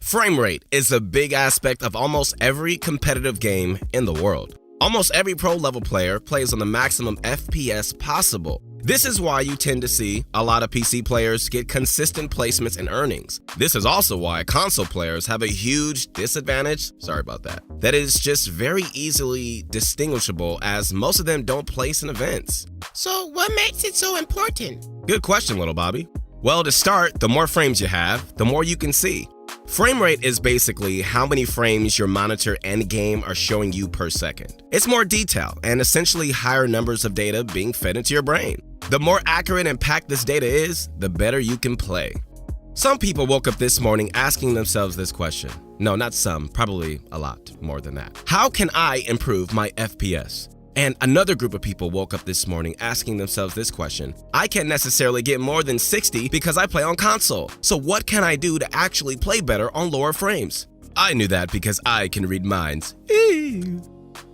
Frame rate is a big aspect of almost every competitive game in the world. Almost every pro-level player plays on the maximum FPS possible. This is why you tend to see a lot of PC players get consistent placements and earnings. This is also why console players have a huge disadvantage, that is just very easily distinguishable, as most of them don't place in events. So what makes it so important? Good question, little Bobby. Well, to start, the more frames you have, the more you can see. Frame rate is basically how many frames your monitor and game are showing you per second. It's more detail and essentially higher numbers of data being fed into your brain. The more accurate and packed this data is, the better you can play. Some people woke up this morning asking themselves this question. No, not some, probably a lot more than that. How can I improve my FPS? And another group of people woke up this morning asking themselves this question. I can't necessarily get more than 60 because I play on console. So what can I do to actually play better on lower frames? I knew that because I can read minds.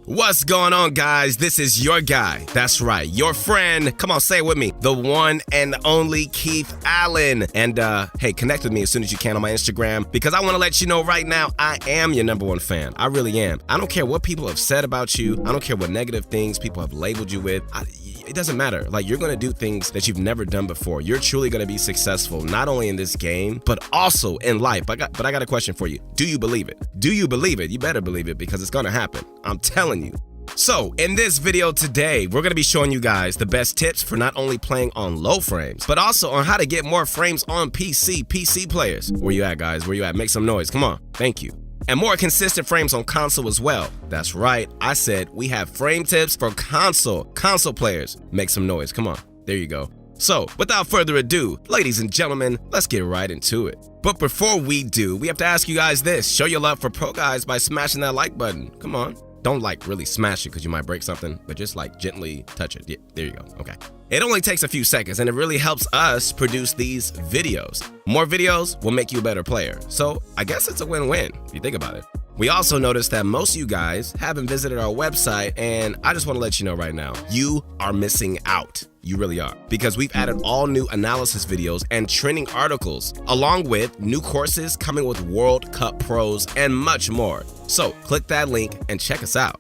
What's going on, guys? This is your guy. That's right, your friend. Come on, say it with me. The one and only Keith Allen. And hey, connect with me as soon as you can on my Instagram, because I want to let you know right now, I am your #1 fan. I really am. I don't care what people have said about you. I don't care what negative things people have labeled you with. It doesn't matter. Like, you're going to do things that you've never done before. You're truly going to be successful, not only in this game, but also in life. But I got a question for you. Do you believe it? Do you believe it? You better believe it, because it's going to happen. I'm telling you. So, in this video today, we're going to be showing you guys the best tips for not only playing on low frames, but also on how to get more frames on PC players. Where you at, guys? Where you at? Make some noise. Come on. Thank you. And more consistent frames on console as well. That's right, I said we have frame tips for console players. Make some noise, come on, there you go. So, without further ado, ladies and gentlemen, let's get right into it. But before we do, we have to ask you guys this. Show your love for pro guys by smashing that like button, come on. Don't like really smash it because you might break something, but just like gently touch it. Yeah, there you go, okay. It only takes a few seconds and it really helps us produce these videos. More videos will make you a better player. So I guess it's a win-win if you think about it. We also noticed that most of you guys haven't visited our website, and I just want to let you know right now, you are missing out. You really are. Because we've added all new analysis videos and trending articles, along with new courses coming with World Cup pros and much more. So click that link and check us out.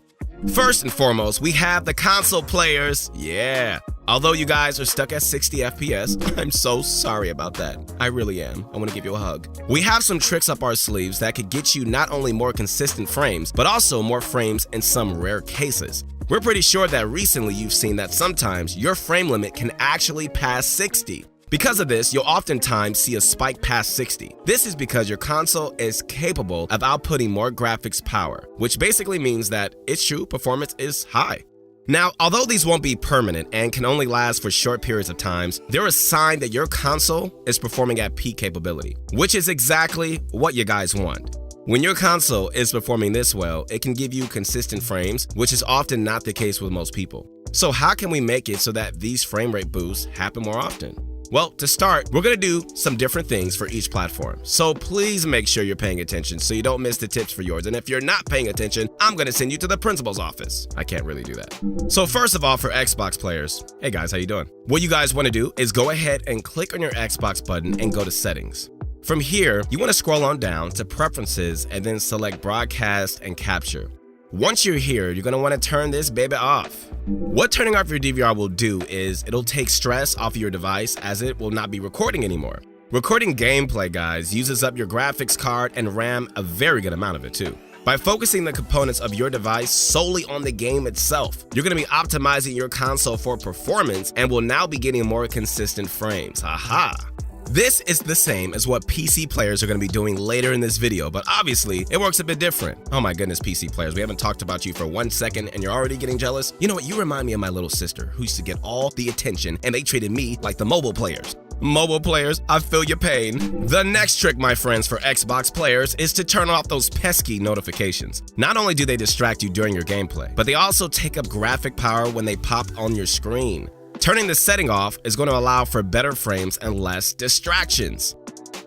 First and foremost, we have the console players. Yeah. Although you guys are stuck at 60 FPS, I'm so sorry about that. I really am. I want to give you a hug. We have some tricks up our sleeves that could get you not only more consistent frames, but also more frames in some rare cases. We're pretty sure that recently you've seen that sometimes your frame limit can actually pass 60. Because of this, you'll oftentimes see a spike past 60. This is because your console is capable of outputting more graphics power, which basically means that its true performance is high. Now, although these won't be permanent and can only last for short periods of times, they're a sign that your console is performing at peak capability, which is exactly what you guys want. When your console is performing this well, it can give you consistent frames, which is often not the case with most people. So how can we make it so that these frame rate boosts happen more often? Well, to start, we're going to do some different things for each platform. So please make sure you're paying attention so you don't miss the tips for yours. And if you're not paying attention, I'm going to send you to the principal's office. I can't really do that. So first of all, for Xbox players, hey guys, how you doing? What you guys want to do is go ahead and click on your Xbox button and go to settings. From here, you want to scroll on down to preferences and then select broadcast and capture. Once you're here, you're going to want to turn this baby off. What turning off your DVR will do is it'll take stress off of your device, as it will not be recording anymore. Recording gameplay, guys, uses up your graphics card and RAM, a very good amount of it too. By focusing the components of your device solely on the game itself, you're going to be optimizing your console for performance and will now be getting more consistent frames. Aha! This is the same as what PC players are going to be doing later in this video, but obviously it works a bit different. Oh my goodness, PC players, we haven't talked about you for 1 second and you're already getting jealous? You know what, you remind me of my little sister who used to get all the attention and they treated me like the mobile players. Mobile players, I feel your pain. The next trick, my friends, for Xbox players is to turn off those pesky notifications. Not only do they distract you during your gameplay, but they also take up graphic power when they pop on your screen. Turning the setting off is going to allow for better frames and less distractions.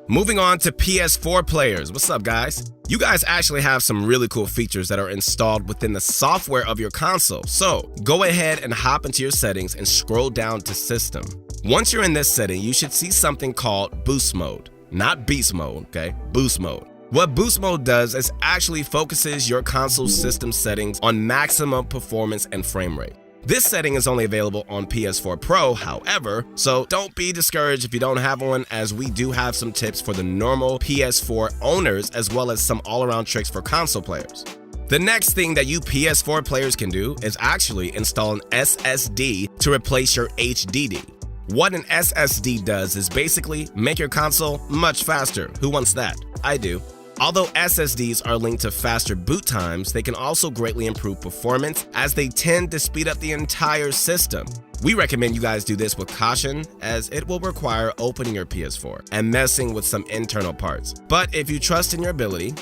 Moving on to PS4 players. What's up, guys? You guys actually have some really cool features that are installed within the software of your console. So go ahead and hop into your settings and scroll down to System. Once you're in this setting, you should see something called Boost Mode. Not Beast Mode, okay? Boost Mode. What boost mode does is actually focuses your console system settings on maximum performance and frame rate. This setting is only available on PS4 Pro, however, so don't be discouraged if you don't have one, as we do have some tips for the normal PS4 owners as well as some all-around tricks for console players. The next thing that you PS4 players can do is actually install an SSD to replace your HDD. What an SSD does is basically make your console much faster. Who wants that? I do. Although SSDs are linked to faster boot times, they can also greatly improve performance as they tend to speed up the entire system. We recommend you guys do this with caution, as it will require opening your PS4 and messing with some internal parts. But if you trust in your ability,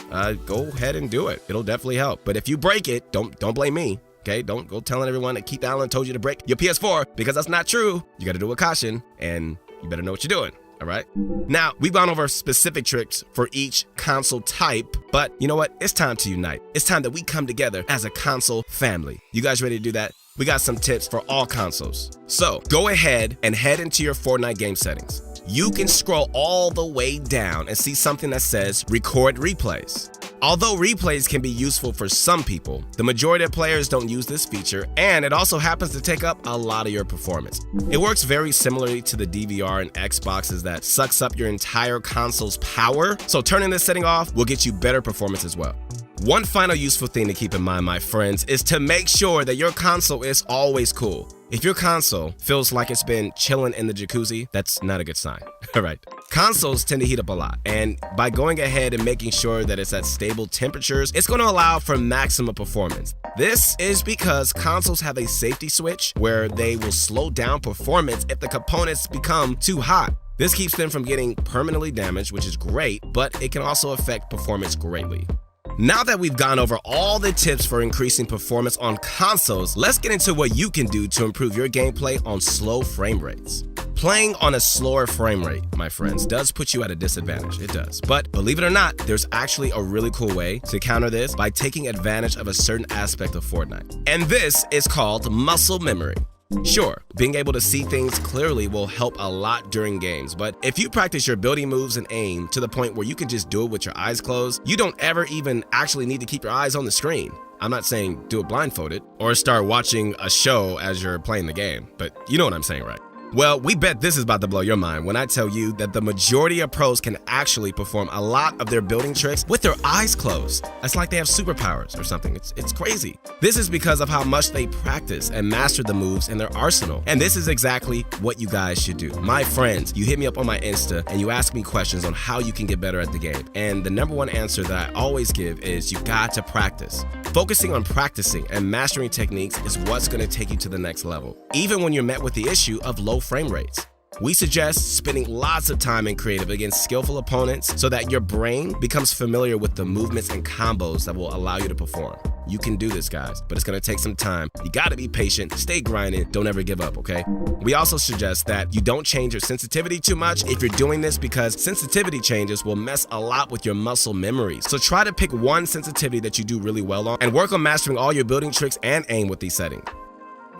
go ahead and do it. It'll definitely help. But if you break it, don't blame me. Okay, don't go telling everyone that Keith Allen told you to break your PS4, because that's not true. You got to do it with caution, and you better know what you're doing. All right. Now, we've gone over specific tricks for each console type, but you know what? It's time to unite. It's time that we come together as a console family. You guys ready to do that? We got some tips for all consoles. So go ahead and head into your Fortnite game settings. You can scroll all the way down and see something that says record replays. Although replays can be useful for some people, the majority of players don't use this feature, and it also happens to take up a lot of your performance. It works very similarly to the DVR and Xboxes that sucks up your entire console's power, so turning this setting off will get you better performance as well. One final useful thing to keep in mind, my friends, is to make sure that your console is always cool. If your console feels like it's been chilling in the jacuzzi, that's not a good sign. All right. Consoles tend to heat up a lot, and by going ahead and making sure that it's at stable temperatures, it's going to allow for maximum performance. This is because consoles have a safety switch where they will slow down performance if the components become too hot. This keeps them from getting permanently damaged, which is great, but it can also affect performance greatly. Now that we've gone over all the tips for increasing performance on consoles, let's get into what you can do to improve your gameplay on slow frame rates. Playing on a slower frame rate, my friends, does put you at a disadvantage. It does. But believe it or not, there's actually a really cool way to counter this by taking advantage of a certain aspect of Fortnite. And this is called muscle memory. Sure, being able to see things clearly will help a lot during games, but if you practice your building moves and aim to the point where you can just do it with your eyes closed, you don't ever even actually need to keep your eyes on the screen. I'm not saying do it blindfolded or start watching a show as you're playing the game, but you know what I'm saying, right? Well, we bet this is about to blow your mind when I tell you that the majority of pros can actually perform a lot of their building tricks with their eyes closed. It's like they have superpowers or something. It's crazy. This is because of how much they practice and master the moves in their arsenal. And this is exactly what you guys should do. My friends, you hit me up on my Insta and you ask me questions on how you can get better at the game. And the number one answer that I always give is you got to practice. Focusing on practicing and mastering techniques is what's going to take you to the next level, even when you're met with the issue of low frame rates. We suggest spending lots of time in creative against skillful opponents so that your brain becomes familiar with the movements and combos that will allow you to perform. You can do this, guys, but it's going to take some time. You got to be patient, stay grinding, don't ever give up, okay? We also suggest that you don't change your sensitivity too much if you're doing this, because sensitivity changes will mess a lot with your muscle memory. So try to pick one sensitivity that you do really well on and work on mastering all your building tricks and aim with these settings.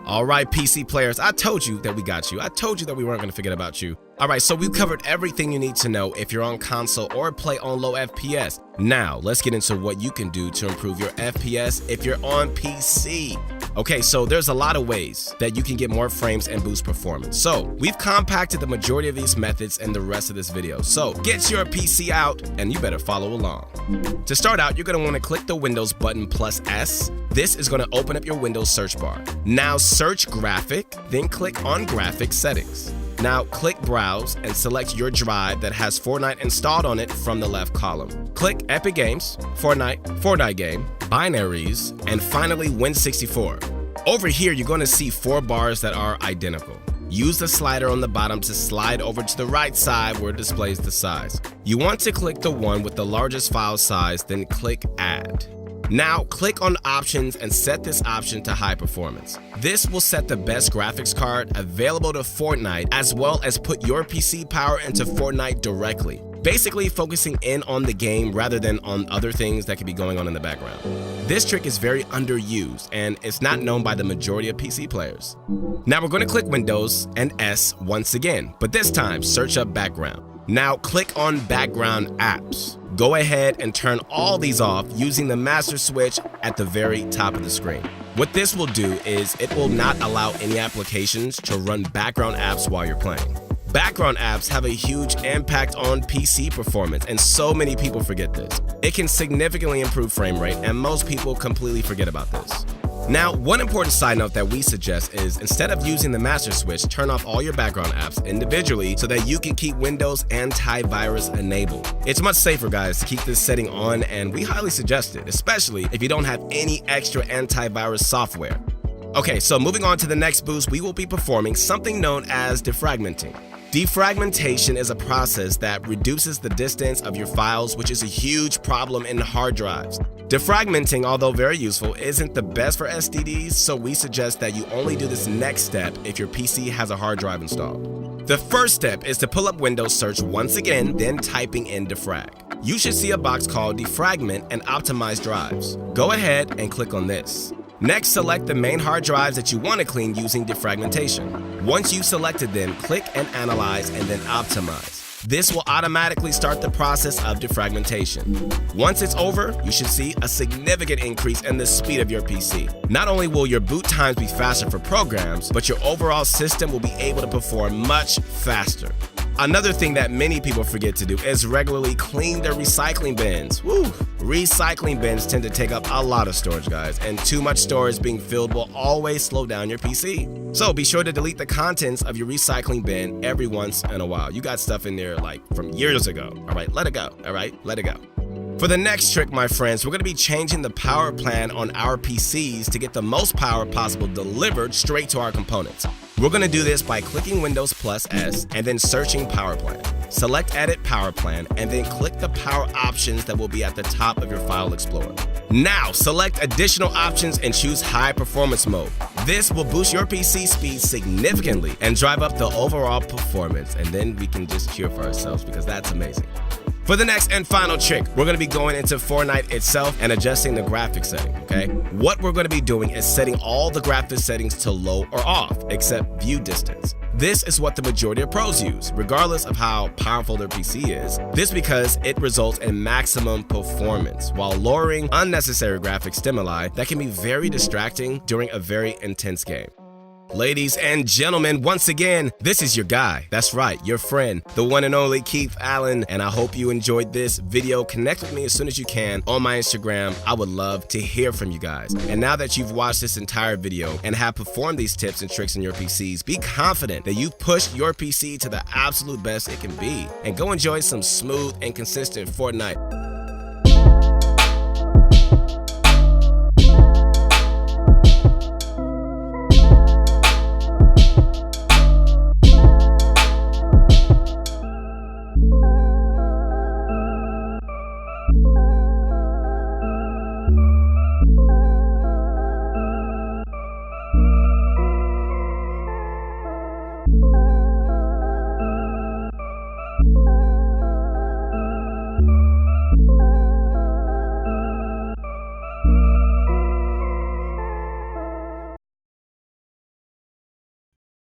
All right, PC players, I told you that we got you. I told you that we weren't going to forget about you. All right, so we've covered everything you need to know if you're on console or play on low FPS. Now, let's get into what you can do to improve your FPS if you're on PC. Okay, so there's a lot of ways that you can get more frames and boost performance. So we've compacted the majority of these methods in the rest of this video. So get your PC out and you better follow along. To start out, you're going to want to click the Windows button plus S. This is going to open up your Windows search bar. Now search graphic, then click on graphic settings. Now click Browse and select your drive that has Fortnite installed on it from the left column. Click Epic Games, Fortnite Game, Binaries, and finally Win64. Over here, you're going to see 4 bars that are identical. Use the slider on the bottom to slide over to the right side where it displays the size. You want to click the one with the largest file size, then click Add. Now click on Options and set this option to high performance. This will set the best graphics card available to Fortnite, as well as put your PC power into Fortnite directly, basically focusing in on the game rather than on other things that could be going on in the background. This trick is very underused and it's not known by the majority of PC players. Now we're going to click Windows and S once again, but this time search up background. Now click on Background Apps. Go ahead and turn all these off using the master switch at the very top of the screen. What this will do is it will not allow any applications to run background apps while you're playing. Background apps have a huge impact on PC performance, and so many people forget this. It can significantly improve frame rate, and most people completely forget about this. Now, one important side note that we suggest is instead of using the master switch, turn off all your background apps individually so that you can keep Windows antivirus enabled. It's much safer, guys, to keep this setting on, and we highly suggest it, especially if you don't have any extra antivirus software. Okay, so moving on to the next boost, we will be performing something known as defragmenting. Defragmentation is a process that reduces the distance of your files, which is a huge problem in hard drives. Defragmenting, although very useful, isn't the best for SSDs, so we suggest that you only do this next step if your PC has a hard drive installed. The first step is to pull up Windows Search once again, then typing in defrag. You should see a box called Defragment and Optimize Drives. Go ahead and click on this. Next, select the main hard drives that you want to clean using defragmentation. Once you've selected them, click and Analyze and then Optimize. This will automatically start the process of defragmentation. Once it's over, you should see a significant increase in the speed of your PC. Not only will your boot times be faster for programs, but your overall system will be able to perform much faster. Another thing that many people forget to do is regularly clean their recycling bins. Woo! Recycling bins tend to take up a lot of storage, guys, and too much storage being filled will always slow down your PC. So be sure to delete the contents of your recycling bin every once in a while. You got stuff in there like from years ago. All right, let it go. All right, let it go. For the next trick, my friends, we're going to be changing the power plan on our PCs to get the most power possible delivered straight to our components. We're going to do this by clicking Windows plus S and then searching Power Plan. Select Edit Power Plan and then click the power options that will be at the top of your File Explorer. Now, select additional options and choose High Performance Mode. This will boost your PC speed significantly and drive up the overall performance, and then we can just cheer for ourselves because that's amazing. For the next and final trick, we're going to be going into Fortnite itself and adjusting the graphics setting, okay? What we're going to be doing is setting all the graphics settings to low or off, except view distance. This is what the majority of pros use, regardless of how powerful their PC is. This because it results in maximum performance, while lowering unnecessary graphic stimuli that can be very distracting during a very intense game. Ladies and gentlemen, once again, this is your guy. That's right, your friend, the one and only Keith Allen, and I hope you enjoyed this video. Connect with me as soon as you can on my Instagram. I would love to hear from you guys. And now that you've watched this entire video and have performed these tips and tricks in your PCs, be confident that you've pushed your PC to the absolute best it can be, and go enjoy some smooth and consistent Fortnite.